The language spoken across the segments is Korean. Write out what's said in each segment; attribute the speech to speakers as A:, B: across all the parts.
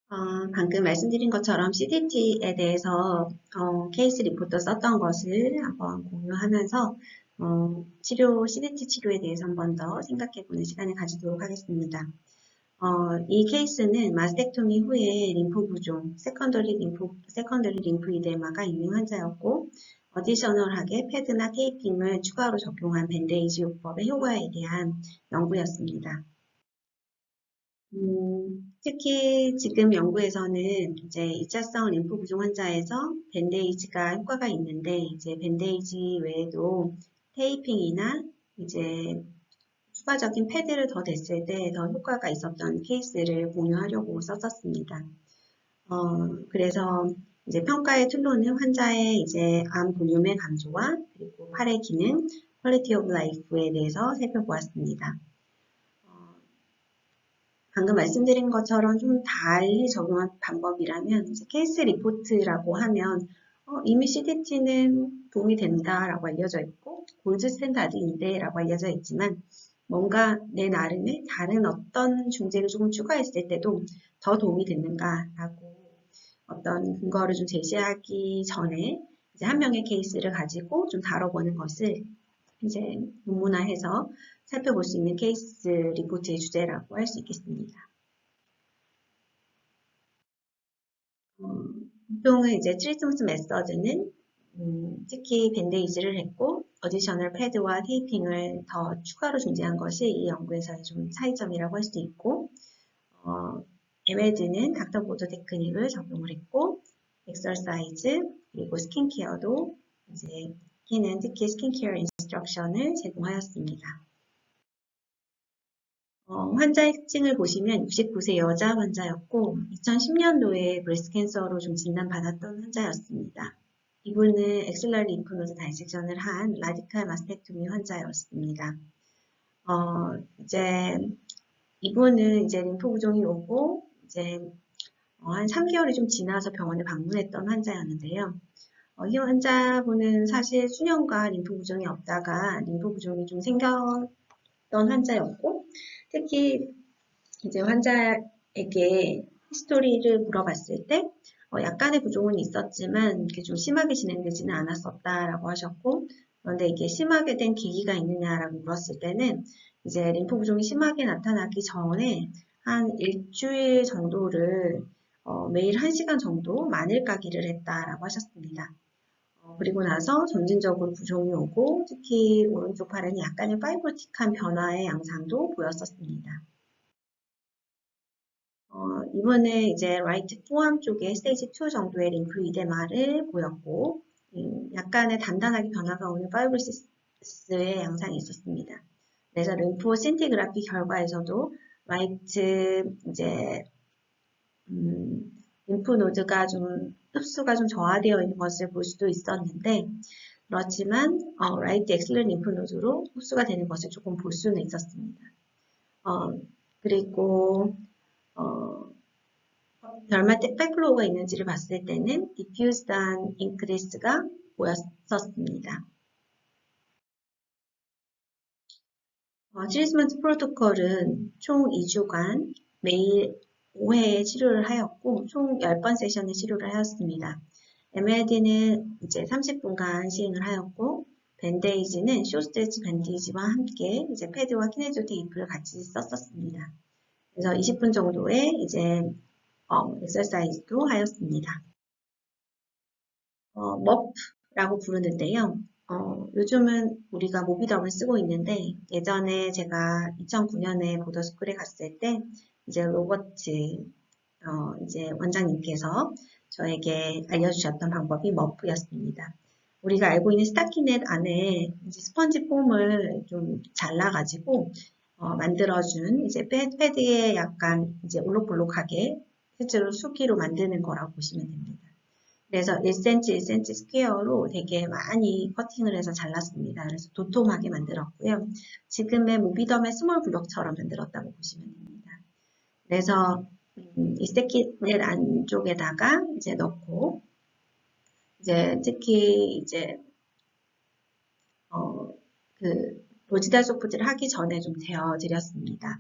A: 방금 말씀드린 것처럼 CDT에 대해서 케이스 리포터 썼던 것을 한번 공유하면서 CDT 치료에 대해서 한 번 더 생각해보는 시간을 가지도록 하겠습니다. 이 케이스는 마스텍토미 후에 림프 부종, 세컨더리 림프 이데마가 있는 환자였고, 어디셔널하게 패드나 테이핑을 추가로 적용한 밴데이지 요법의 효과에 대한 연구였습니다. 특히 지금 연구에서는 이제 2차성 림프 부종 환자에서 밴데이지가 효과가 있는데, 이제 밴데이지 외에도 테이핑이나 이제 추가적인 패드를 더 댔을 때 더 효과가 있었던 케이스를 공유하려고 썼었습니다. 그래서 이제 평가의 툴로는 환자의 이제 암 볼륨의 감소와 그리고 팔의 기능, 퀄리티 오브 라이프에 대해서 살펴보았습니다. 방금 말씀드린 것처럼 좀 달리 적용한 방법이라면 케이스 리포트라고 하면 이미 CDT는 도움이 된다라고 알려져 있고 골드 스탠다드인데 라고 알려져 있지만 뭔가 내 나름의 다른 어떤 중재를 조금 추가했을 때도 더 도움이 됐는가라고 어떤 근거를 좀 제시하기 전에 이제 한 명의 케이스를 가지고 좀 다뤄보는 것을 이제 논문화해서 살펴볼 수 있는 케이스 리포트의 주제라고 할 수 있겠습니다. 보통은 이제 트리트먼트 메서드는 특히 밴데이지를 했고 어디셔널 패드와 테이핑을 더 추가로 존재한 것이 이 연구에서의 좀 차이점이라고 할 수 있고 에메드는 닥터보드 테크닉을 적용을 했고 엑서사이즈 그리고 스킨케어도 이제 키는 특히 스킨케어 인스트럭션을 제공하였습니다. 환자의 특징을 보시면 69세 여자 환자였고 2010년도에 브레스트 캔서로 좀 진단받았던 환자였습니다. 이분은 엑셀러리 림프노드 다이섹션을 한 라디칼 마스텍토미 환자였습니다. 이제 이분은 이제 림프 부종이 오고 이제 한 3개월이 좀 지나서 병원에 방문했던 환자였는데요. 이 환자분은 사실 수년간 림프 부종이 없다가 림프 부종이 좀 생겼던 환자였고 특히 이제 환자에게 히스토리를 물어봤을 때 약간의 부종은 있었지만 이렇게 좀 심하게 진행되지는 않았었다라고 하셨고 그런데 이게 심하게 된 계기가 있느냐라고 물었을 때는 이제 림프 부종이 심하게 나타나기 전에 한 일주일 정도를 매일 1시간 정도 마늘 까기를 했다라고 하셨습니다. 그리고 나서 점진적으로 부종이 오고 특히 오른쪽 팔에는 약간의 파이브로틱한 변화의 양상도 보였었습니다. 이번에 이제 라이트 포암 쪽에 스테이지 2 정도의 림프 이데마를 보였고 약간의 단단하게 변화가 오는 파이브로시스의 양상이 있었습니다. 그래서 림프 센티그라피 결과에서도 라이트 이제 림프 노드가 좀 흡수가 좀 저하되어 있는 것을 볼 수도 있었는데 그렇지만 라이트 엑셀러 림프 노드로 흡수가 되는 것을 조금 볼 수는 있었습니다. 그리고 결말때 백플로우가 있는지를 봤을 때는 디퓨즈한 인크리스가 보였었습니다. 트리트먼트 프로토콜은 총 2주간 매일 5회의 치료를 하였고 총 10번 세션의 치료를 하였습니다. MLD는 이제 30분간 시행을 하였고 밴데이지는 쇼스트레치 밴데이지와 함께 이제 패드와 키네조 테이프를 같이 썼었습니다. 그래서 20분 정도의 이제 엑서사이즈도 하였습니다. 머프라고 부르는데요. 요즘은 우리가 모비덤을 쓰고 있는데 예전에 제가 2009년에 보더스쿨에 갔을 때 이제 로버트 이제 원장님께서 저에게 알려주셨던 방법이 머프였습니다. 우리가 알고 있는 스타키넷 안에 이제 스펀지 폼을 좀 잘라가지고 만들어준 이제 패드에 약간 이제 올록볼록하게 실제로 수기로 만드는 거라고 보시면 됩니다. 그래서 1cm, 1cm 스퀘어로 되게 많이 커팅을 해서 잘랐습니다. 그래서 도톰하게 만들었고요. 지금의 모비덤의 스몰 블록처럼 만들었다고 보시면 됩니다. 그래서 이 스테키넷 안쪽에다가 이제 넣고 이제 특히 이제 그 로지달 소프트를 하기 전에 좀 데워드렸습니다.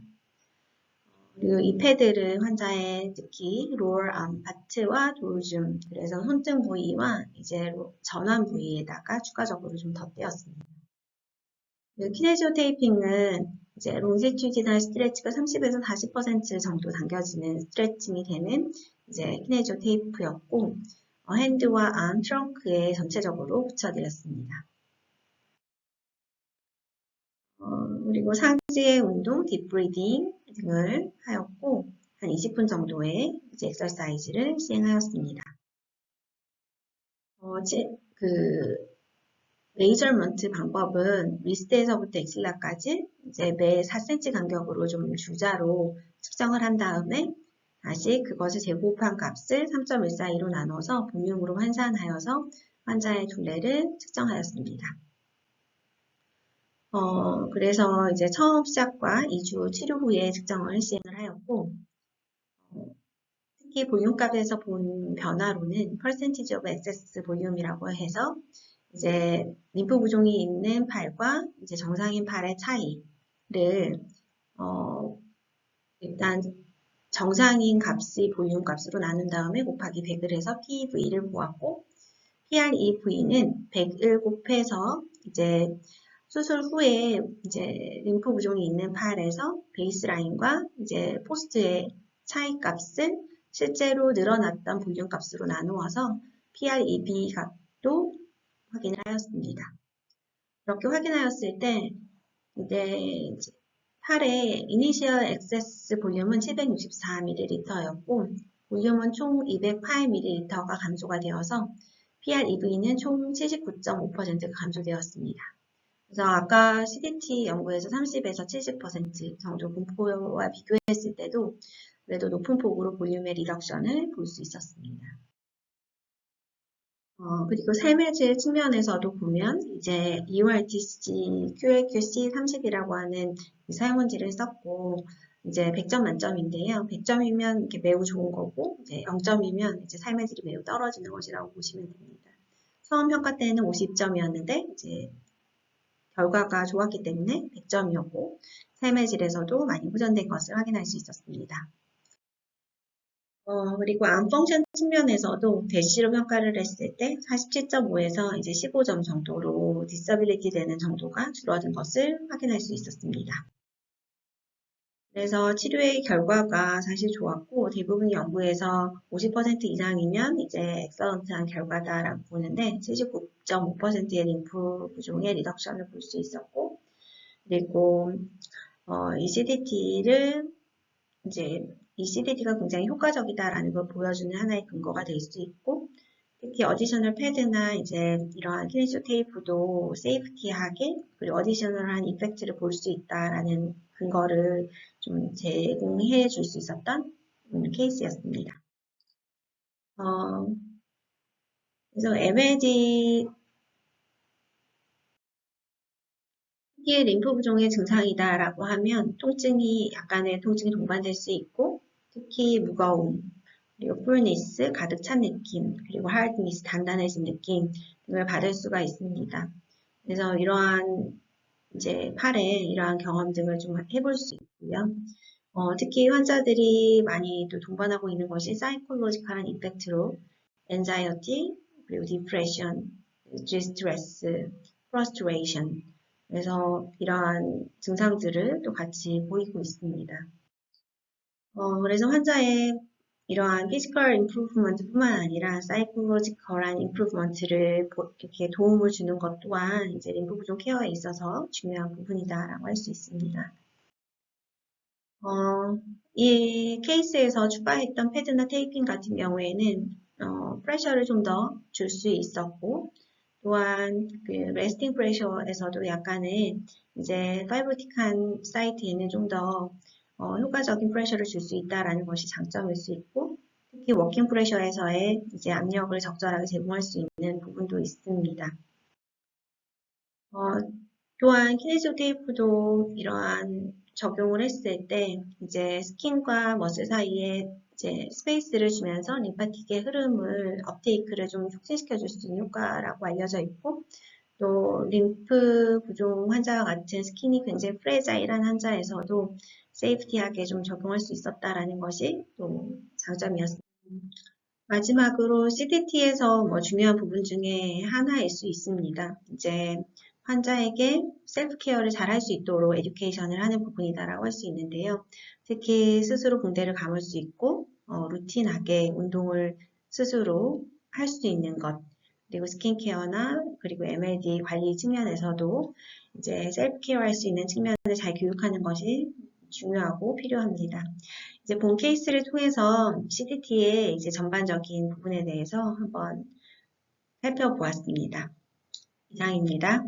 A: 그리고 이 패드를 환자의 특히 로어 암 파트와 돌줌, 그래서 손등 부위와 이제 전완 부위에다가 추가적으로 좀 덧대었습니다. 키네시오 테이핑은 이제 롱지튜디널 스트레치가 30에서 40% 정도 당겨지는 스트레칭이 되는 이제 키네시오 테이프였고, 핸드와 암 트렁크에 전체적으로 붙여드렸습니다. 그리고 상지의 운동, 딥브리딩 등을 하였고, 한 20분 정도의 이제 엑서사이즈를 시행하였습니다. 그 메이저먼트 방법은 리스트에서부터 엑실라까지 이제 매 4cm 간격으로 좀 주자로 측정을 한 다음에 다시 그것을 제곱한 값을 3.142로 나눠서 볼륨으로 환산하여서 환자의 둘레를 측정하였습니다. 그래서 이제 처음 시작과 2주 치료 후에 측정을 시행을 하였고, 특히 볼륨값에서 본 변화로는 percentage of excess 볼륨이라고 해서 이제 림프 부종이 있는 팔과 이제 정상인 팔의 차이를 일단 정상인 값이 볼륨 값으로 나눈 다음에 곱하기 100을 해서 PV를 보았고, PREV는 100을 곱해서 이제 수술 후에 이제 림프 부종이 있는 팔에서 베이스라인과 이제 포스트의 차이 값을 실제로 늘어났던 볼륨 값으로 나누어서 PREV 값도 확인을 하였습니다. 이렇게 확인하였을 때 이제 팔의 이니시얼 액세스 볼륨은 764ml였고 볼륨은 총 208ml가 감소가 되어서 PREV는 총 79.5%가 감소되었습니다. 그래서 아까 CDT 연구에서 30에서 70% 정도 분포와 비교했을 때도 그래도 높은 폭으로 볼륨의 리덕션을 볼 수 있었습니다. 그리고 삶의 질 측면에서도 보면 이제 EORTC QAQC 30이라고 하는 사용원지를 썼고 이제 100점 만점인데요. 100점이면 이렇게 매우 좋은 거고 이제 0점이면 이제 삶의 질이 매우 떨어지는 것이라고 보시면 됩니다. 처음 평가 때는 50점이었는데 이제 결과가 좋았기 때문에 100점이었고 삶의 질에서도 많이 호전된 것을 확인할 수 있었습니다. 그리고 암 펑션 측면에서도 대시로 평가를 했을 때 47.5에서 이제 15점 정도로 디서빌리티 되는 정도가 줄어든 것을 확인할 수 있었습니다. 그래서 치료의 결과가 사실 좋았고 대부분 연구에서 50% 이상이면 이제 엑설런트한 결과다라고 보는데 79.5%의 림프 부종의 리덕션을 볼 수 있었고 그리고 이 CDT를 이제 이 CDT가 굉장히 효과적이다라는 걸 보여주는 하나의 근거가 될 수 있고 특히 어디셔널 패드나 이제 이러한 키네시오 테이프도 세이프티하게 그리고 어디셔널한 이펙트를 볼 수 있다라는 근거를 좀 제공해 줄 수 있었던 케이스였습니다. 그래서 MLD 특히 림프 부종의 증상이다라고 하면 통증이 약간의 통증이 동반될 수 있고 특히 무거움 그리고 풀니스, 가득 찬 느낌, 그리고 하드니스, 단단해진 느낌 등을 받을 수가 있습니다. 그래서 이러한 이제 팔에 이러한 경험 등을 좀 해볼 수 있고요. 특히 환자들이 많이 또 동반하고 있는 것이 사이콜로지컬한 임팩트로 anxiety, 그리고 depression, distress, frustration 그래서 이러한 증상들을 또 같이 보이고 있습니다. 그래서 환자의 이러한 피지컬 임프루브먼트 뿐만 아니라 사이콜로지컬한 임프루브먼트를 이렇게 도움을 주는 것 또한 이제 림프 부종 케어에 있어서 중요한 부분이다라고 할 수 있습니다. 이 케이스에서 추가했던 패드나 테이핑 같은 경우에는 프레셔를 좀 더 줄 수 있었고 또한 그 레스팅 프레셔에서도 약간의 이제 파이브로틱한 사이트에는 좀 더 효과적인 프레셔를 줄 수 있다라는 것이 장점일 수 있고 특히 워킹 프레셔에서의 이제 압력을 적절하게 제공할 수 있는 부분도 있습니다. 또한 키네시오 테이프도 이러한 적용을 했을 때 이제 스킨과 머슬 사이에 이제 스페이스를 주면서 림파틱의 흐름을 업테이크를 좀 촉진시켜 줄 수 있는 효과라고 알려져 있고 또 림프 부종 환자와 같은 스킨이 굉장히 프레자일한 환자에서도 세이프티하게 좀 적용할 수 있었다라는 것이 또 장점이었습니다. 마지막으로 CDT에서 뭐 중요한 부분 중에 하나일 수 있습니다. 이제 환자에게 셀프 케어를 잘 할 수 있도록 에듀케이션을 하는 부분이다라고 할 수 있는데요. 특히 스스로 붕대를 감을 수 있고 루틴하게 운동을 스스로 할 수 있는 것, 그리고 스킨케어나 그리고 MLD 관리 측면에서도 이제 셀프 케어 할 수 있는 측면을 잘 교육하는 것이 중요하고 필요합니다. 이제 본 케이스를 통해서 CDT의 이제 전반적인 부분에 대해서 한번 살펴보았습니다. 이상입니다.